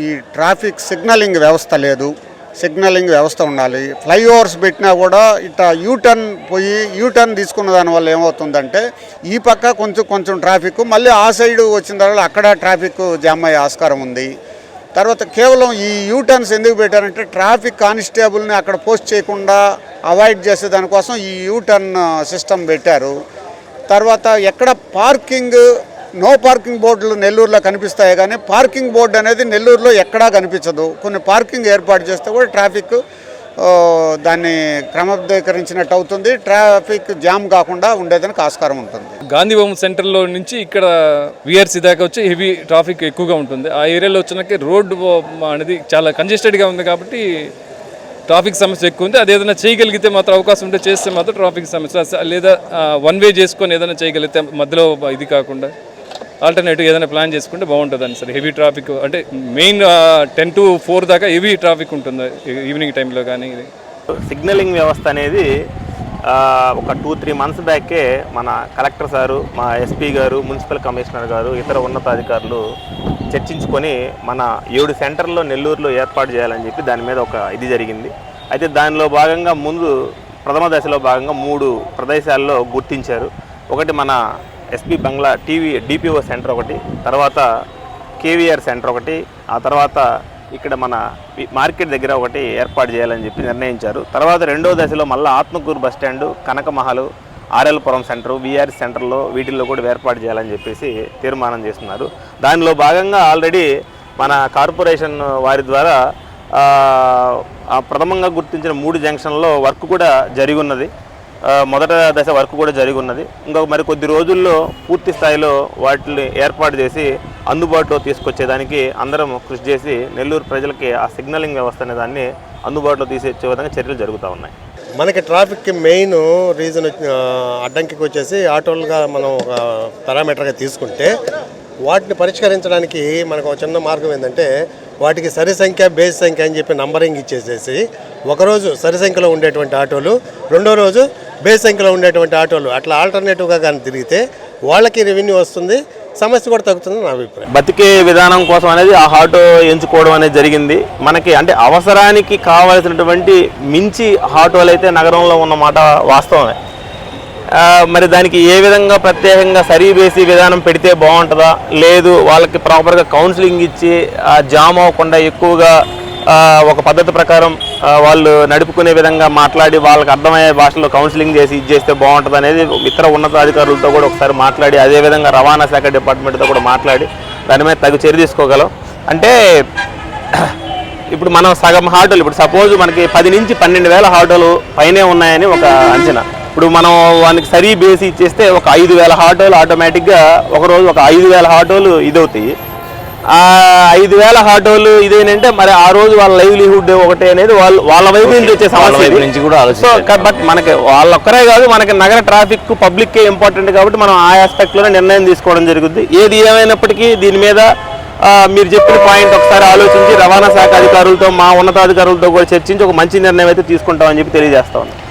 ఈ traffic signalling వ్యవస్థ లేదు. సిగ్నలింగ్ వ్యవస్థ ఉండాలి. ఫ్లైఓవర్స్ పెట్టినా కూడా ఇట్లా యూటర్న్ తీసుకున్న దానివల్ల ఏమవుతుందంటే ఈ పక్క కొంచెం ట్రాఫిక్, మళ్ళీ ఆ సైడ్ వచ్చిన తర్వాత అక్కడ ట్రాఫిక్ జామ్ అయ్యే ఆస్కారం ఉంది. తర్వాత కేవలం ఈ యూటర్న్స్ ఎందుకు పెట్టారంటే ట్రాఫిక్ కానిస్టేబుల్ని అక్కడ పోస్ట్ చేయకుండా అవాయిడ్ చేసే దానికోసం ఈ యూటర్న్ సిస్టమ్ పెట్టారు. తర్వాత ఎక్కడ నో పార్కింగ్ బోర్డులు నెల్లూరులో కనిపిస్తాయి, కానీ పార్కింగ్ బోర్డు అనేది నెల్లూరులో ఎక్కడా కనిపించదు. కొన్ని పార్కింగ్ ఏర్పాటు చేస్తే కూడా ట్రాఫిక్ దాన్ని క్రమబద్ధీకరించినట్టు అవుతుంది, ట్రాఫిక్ జామ్ కాకుండా ఉండేదానికి ఆస్కారం ఉంటుంది. గాంధీభవన్ సెంటర్లో నుంచి ఇక్కడ విఆర్సీ దాకా వచ్చి హెవీ ట్రాఫిక్ ఎక్కువగా ఉంటుంది. ఆ ఏరియాలో వచ్చినాక రోడ్డు అనేది చాలా కంజెస్టెడ్గా ఉంది కాబట్టి ట్రాఫిక్ సమస్య ఎక్కువ ఉంది. అది ఏదైనా చేయగలిగితే మాత్రం అవకాశం ఉంటే చేస్తే మాత్రం ట్రాఫిక్ సమస్య, లేదా వన్ వే చేసుకొని ఏదైనా చేయగలిగితే మధ్యలో ఇది కాకుండా ఆల్టర్నేటివ్ ఏదైనా ప్లాన్ చేసుకుంటే బాగుంటుందని సార్. హెవీ ట్రాఫిక్ అంటే మెయిన్ 10 to 4 దాకా హెవీ ట్రాఫిక్ ఉంటుంది ఈవినింగ్ టైంలో. కానీ ఇది సిగ్నలింగ్ వ్యవస్థ అనేది ఒక 2-3 months బ్యాకే మన కలెక్టర్ సారు, మా ఎస్పీ గారు, మున్సిపల్ కమిషనర్ గారు, ఇతర ఉన్నతాధికారులు చర్చించుకొని మన 7 సెంటర్లో నెల్లూరులో ఏర్పాటు చేయాలని చెప్పి దాని మీద ఒక ఇది జరిగింది. అయితే దానిలో భాగంగా ప్రథమ దశలో భాగంగా 3 ప్రదేశాల్లో గుర్తించారు. ఒకటి మన ఎస్పీ బంగ్లా డిపిఓ సెంటర్ ఒకటి, తర్వాత కేవీఆర్ సెంటర్ ఒకటి, ఆ తర్వాత ఇక్కడ మన మార్కెట్ దగ్గర ఒకటి ఏర్పాటు చేయాలని చెప్పి నిర్ణయించారు. తర్వాత రెండవ దశలో మళ్ళీ ఆత్మకూరు బస్టాండు, కనకమహల్, ఆర్ఎల్పురం సెంటరు, విఆర్ సెంటర్లో వీటిల్లో కూడా ఏర్పాటు చేయాలని చెప్పేసి తీర్మానం చేస్తున్నారు. దానిలో భాగంగా ఆల్రెడీ మన కార్పొరేషన్ వారి ద్వారా ప్రథమంగా గుర్తించిన 3 జంక్షన్లో వర్క్ కూడా జరిగి ఉన్నది. మొదట దశ వర్క్ కూడా జరిగి ఉన్నది. ఇంకొక మరి కొద్ది రోజుల్లో పూర్తి స్థాయిలో వాటిని ఏర్పాటు చేసి అందుబాటులో తీసుకొచ్చేదానికి అందరం కృషి చేసి నెల్లూరు ప్రజలకి ఆ సిగ్నలింగ్ వ్యవస్థ అనే దాన్ని అందుబాటులో తీసుకొచ్చే విధంగా చర్యలు జరుగుతూ ఉన్నాయి. మనకి ట్రాఫిక్కి మెయిన్ రీజన్ అడ్డంకికి వచ్చేసి ఆటోలుగా మనం ఒక పారామీటర్గా తీసుకుంటే వాటిని పరిష్కరించడానికి మనకు ఒక చిన్న మార్గం ఏంటంటే వాటికి సరి సంఖ్య, బేస్ సంఖ్య అని చెప్పి నంబరింగ్ ఇచ్చేసేసి ఒకరోజు సరి సంఖ్యలో ఉండేటువంటి ఆటోలు, రెండో రోజు బేస్ సంఖ్యలో ఉండేటువంటి ఆటోలు అట్లా ఆల్టర్నేటివ్గా కానీ తిరిగితే వాళ్ళకి రెవెన్యూ వస్తుంది, సమస్య కూడా తగ్గుతుంది నా అభిప్రాయం. బతికే విధానం కోసం అనేది ఆ ఆటో ఎంచుకోవడం అనేది జరిగింది. మనకి అంటే అవసరానికి కావాల్సినటువంటి మించి ఆటోలు అయితే నగరంలో ఉన్నమాట వాస్తవమే. మరి దానికి ఏ విధంగా ప్రత్యేకంగా సరిబేసి విధానం పెడితే బాగుంటుందా, లేదు వాళ్ళకి ప్రాపర్గా కౌన్సిలింగ్ ఇచ్చి జామ్ అవ్వకుండా ఎక్కువగా ఒక పద్ధతి ప్రకారం వాళ్ళు నడుపుకునే విధంగా మాట్లాడి వాళ్ళకి అర్థమయ్యే భాషలో కౌన్సిలింగ్ చేసి ఇది చేస్తే బాగుంటుంది అనేది ఇతర ఉన్నతాధికారులతో కూడా ఒకసారి మాట్లాడి, అదేవిధంగా రవాణా శాఖ డిపార్ట్మెంట్తో కూడా మాట్లాడి దాని మీద తగు చర్య తీసుకోగలం. అంటే ఇప్పుడు మనం సగం ఆటోలు, ఇప్పుడు సపోజ్ మనకి 10 నుంచి 12,000 ఆటోలు పైనే ఉన్నాయని ఒక అంచనా. ఇప్పుడు మనం వానికి సరి బేసి ఇచ్చేస్తే ఒక 5,000 ఆటోలు ఆటోమేటిక్గా ఒకరోజు ఒక 5,000 ఆటోలు ఇదవుతాయి. ఆ 5,000 ఆటోలు ఇదేంటంటే మరి ఆ రోజు వాళ్ళ లైవ్లీహుడ్ ఒకటే అనేది వాళ్ళ వైపు నుంచి వచ్చే సమస్య నుంచి కూడా సో బట్ మనకి వాళ్ళొక్కరే కాదు, మనకి నగర ట్రాఫిక్ పబ్లిక్కే ఇంపార్టెంట్ కాబట్టి మనం ఆ ఆస్పెక్ట్లోనే నిర్ణయం తీసుకోవడం జరుగుతుంది. ఏది ఏమైనప్పటికీ దీని మీద మీరు చెప్పిన పాయింట్ ఒకసారి ఆలోచించి రవాణా శాఖ అధికారులతో, మా ఉన్నతాధికారులతో కూడా చర్చించి ఒక మంచి నిర్ణయం అయితే తీసుకుంటామని చెప్పి తెలియజేస్తా ఉన్నాం.